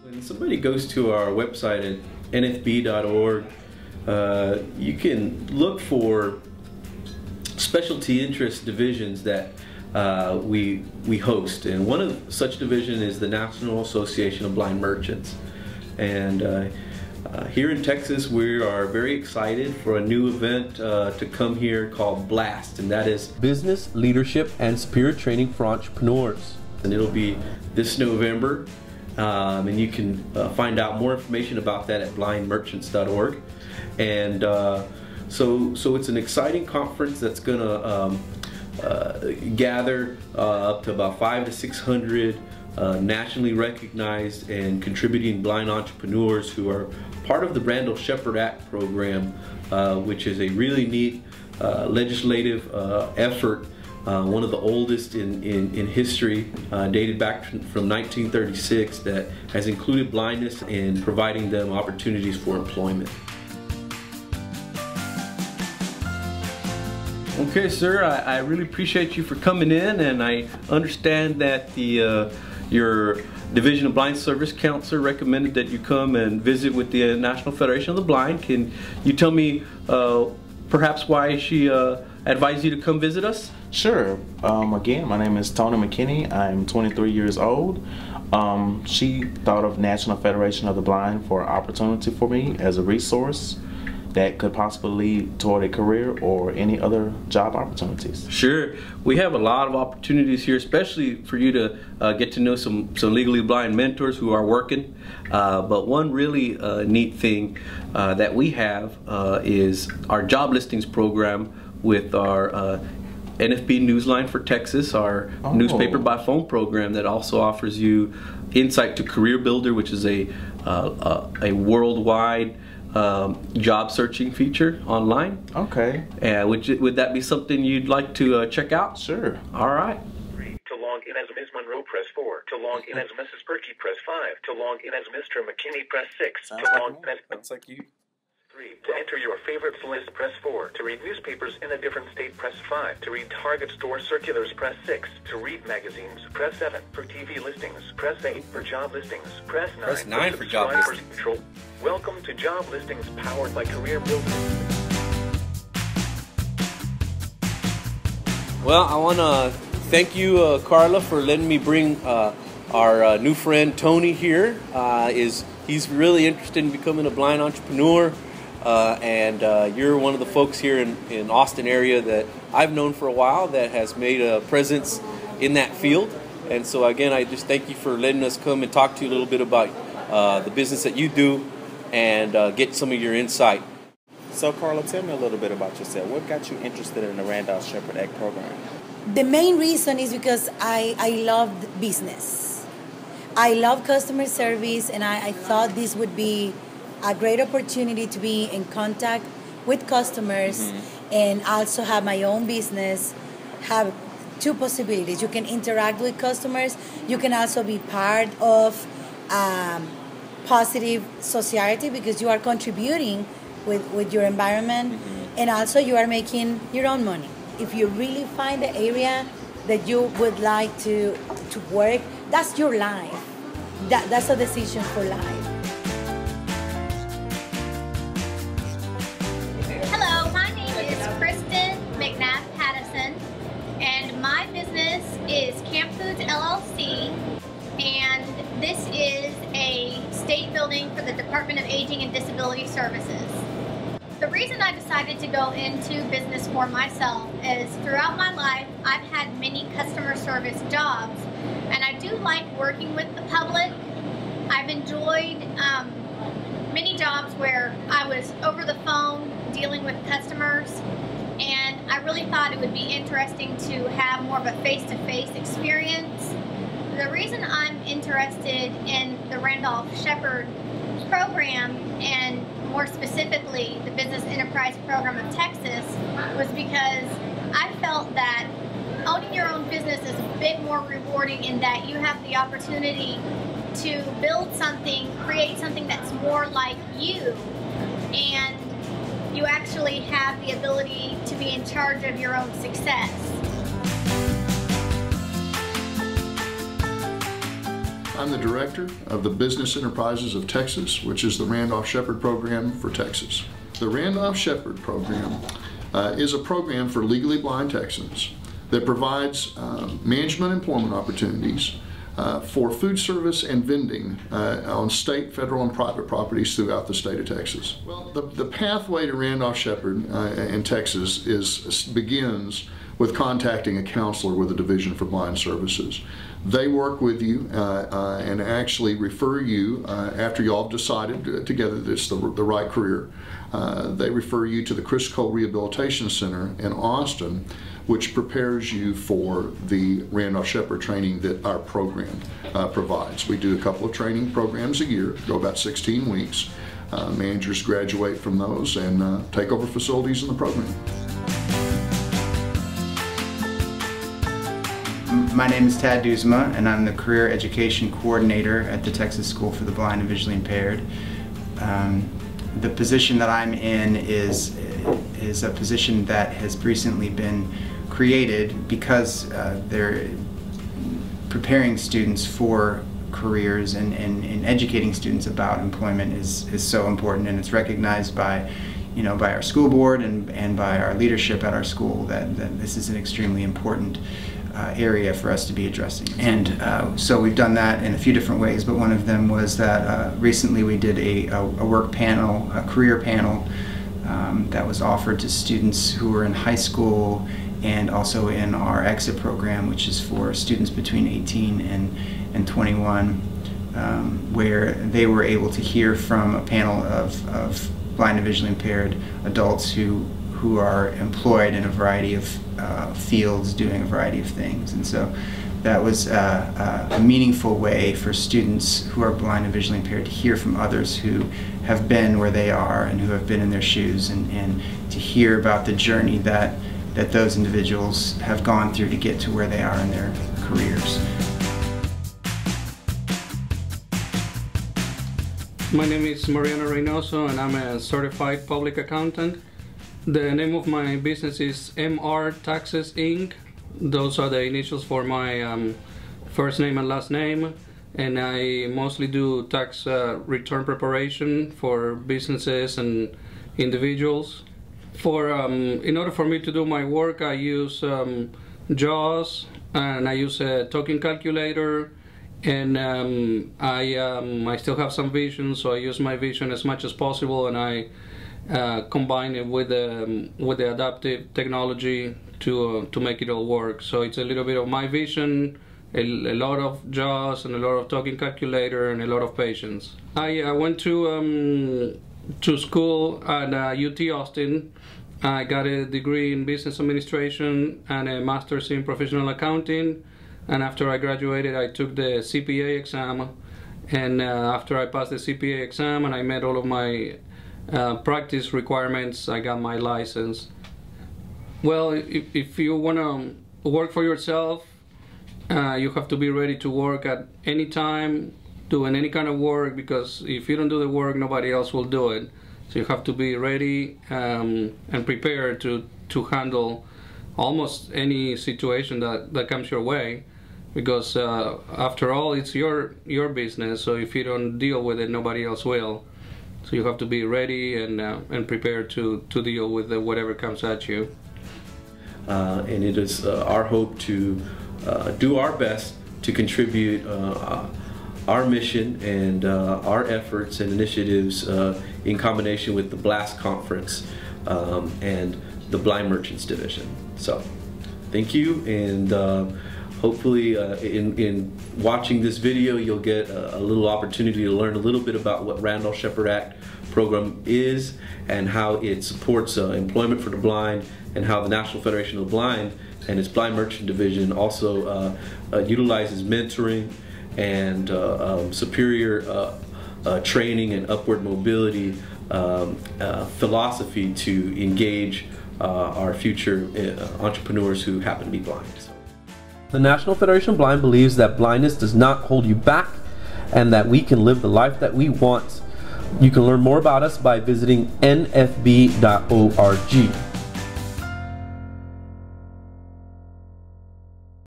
When somebody goes to our website at nfb.org, you can look for specialty interest divisions that we host, and one of such division is the National Association of Blind Merchants. And here in Texas, we are very excited for a new event to come here called BLAST, and that is Business, Leadership, and Spirit Training for Entrepreneurs. And it'll be this November, and you can find out more information about that at blindmerchants.org. And so it's an exciting conference that's going to gather up to about 500 to 600 nationally recognized and contributing blind entrepreneurs who are part of the Randall-Shepard Act program, which is a really neat legislative effort, one of the oldest in history, dated back from 1936, that has included blindness in providing them opportunities for employment. Okay, sir, I really appreciate you for coming in, and I understand that your Division of Blind Service Counselor recommended that you come and visit with the National Federation of the Blind. Can you tell me perhaps why she advised you to come visit us? Sure. Again, my name is Tony McKinney. I'm 23 years old. She thought of National Federation of the Blind for an opportunity for me as a resource that could possibly lead toward a career or any other job opportunities. Sure. We have a lot of opportunities here, especially for you to get to know some legally blind mentors who are working. But one really neat thing that we have is our job listings program with our NFB Newsline for Texas, our newspaper by phone program that also offers you insight to Career Builder, which is a worldwide job searching feature online. Okay. Would that be something you'd like to check out? Sure. All right. To log in as Ms. Monroe, press 4. To log in as Mrs. Berkey, press 5. To log in as Mr. McKinney, press 6. Sounds like you. 3. To enter your favorites list, press 4. To read newspapers in a different state, press 5. To read Target store circulars, press 6. To read magazines, press 7. For TV listings, press 8. For job listings, press 9. Press 9 for job listings. Welcome to Job Listings powered by Career Builder. Well, I want to thank you, Karla, for letting me bring our new friend Tony here. He's really interested in becoming a blind entrepreneur. And you're one of the folks here in Austin area that I've known for a while that has made a presence in that field. And so again, I just thank you for letting us come and talk to you a little bit about the business that you do and get some of your insight. So Karla, tell me a little bit about yourself. What got you interested in the Randall-Shepard Act program? The main reason is because I love business. I love customer service, and I thought this would be a great opportunity to be in contact with customers and also have my own business. Have two possibilities. You can interact with customers. You can also be part of positive society because you are contributing with your environment, and also you are making your own money. If you really find the area that you would like to work, that's your life. That's a decision for life. Hello, my name is Kristenn McNabb Pattison, and my business is Camp Foods LLC, and this is a state building for the Department of Aging and Disability Services. The reason I decided to go into business for myself is throughout my life I've had many customer service jobs, and I do like working with the public. I've enjoyed many jobs where I was over the phone dealing with customers, and I really thought it would be interesting to have more of a face-to-face experience. The reason I'm interested in the Randall-Shepard program, and more specifically the Business Enterprise Program of Texas, was because I felt that owning your own business is a bit more rewarding in that you have the opportunity to build something, create something that's more like you, and you actually have the ability to be in charge of your own success. I'm the director of the Business Enterprises of Texas, which is the Randolph-Shepard program for Texas. The Randolph-Shepard program is a program for legally blind Texans that provides management employment opportunities for food service and vending on state, federal, and private properties throughout the state of Texas. Well, the pathway to Randolph-Shepard in Texas begins with contacting a counselor with the Division for Blind Services. They work with you and actually refer you after you all have decided together that it's the right career. They refer you to the Chris Cole Rehabilitation Center in Austin, which prepares you for the Randolph-Shepard training that our program provides. We do a couple of training programs a year, go about 16 weeks. Managers graduate from those and take over facilities in the program. My name is Doezema, and I'm the Career Education Coordinator at the Texas School for the Blind and Visually Impaired. The position that I'm in is a position that has recently been created because they're preparing students for careers and educating students about employment is so important, and it's recognized by by our school board and by our leadership at our school that this is an extremely important area for us to be addressing. And so we've done that in a few different ways, but one of them was that recently we did a work panel, a career panel that was offered to students who were in high school and also in our exit program, which is for students between 18 and 21, where they were able to hear from a panel of blind and visually impaired adults who are employed in a variety of fields doing a variety of things. And so that was a meaningful way for students who are blind and visually impaired to hear from others who have been where they are and who have been in their shoes, and to hear about the journey that those individuals have gone through to get to where they are in their careers. My name is Mariano Reynoso, and I'm a certified public accountant. The name of my business is MR Taxes Inc. Those are the initials for my first name and last name, and I mostly do tax return preparation for businesses and individuals. In order for me to do my work, I use JAWS, and I use a token calculator, and I still have some vision, so I use my vision as much as possible, and I combine it with the adaptive technology to make it all work. So it's a little bit of my vision, a lot of JAWS, and a lot of token calculator, and a lot of patience. I went to school at UT Austin. I got a degree in business administration and a master's in professional accounting. And after I graduated, I took the CPA exam. And after I passed the CPA exam and I met all of my practice requirements, I got my license. Well, if you want to work for yourself, you have to be ready to work at any time, doing any kind of work, because if you don't do the work, nobody else will do it. So you have to be ready and prepared to handle almost any situation that comes your way, because after all, it's your business. So if you don't deal with it, nobody else will. So you have to be ready and prepared to deal with whatever comes at you. And it is our hope to do our best to contribute our mission and our efforts and initiatives in combination with the BLAST Conference and the Blind Merchants Division. So thank you, and hopefully in watching this video you'll get a little opportunity to learn a little bit about what Randolph-Shepard Act program is and how it supports employment for the blind, and how the National Federation of the Blind and its Blind Merchant Division also utilizes mentoring and superior training and upward mobility philosophy to engage our future entrepreneurs who happen to be blind. The National Federation of Blind believes that blindness does not hold you back and that we can live the life that we want. You can learn more about us by visiting nfb.org.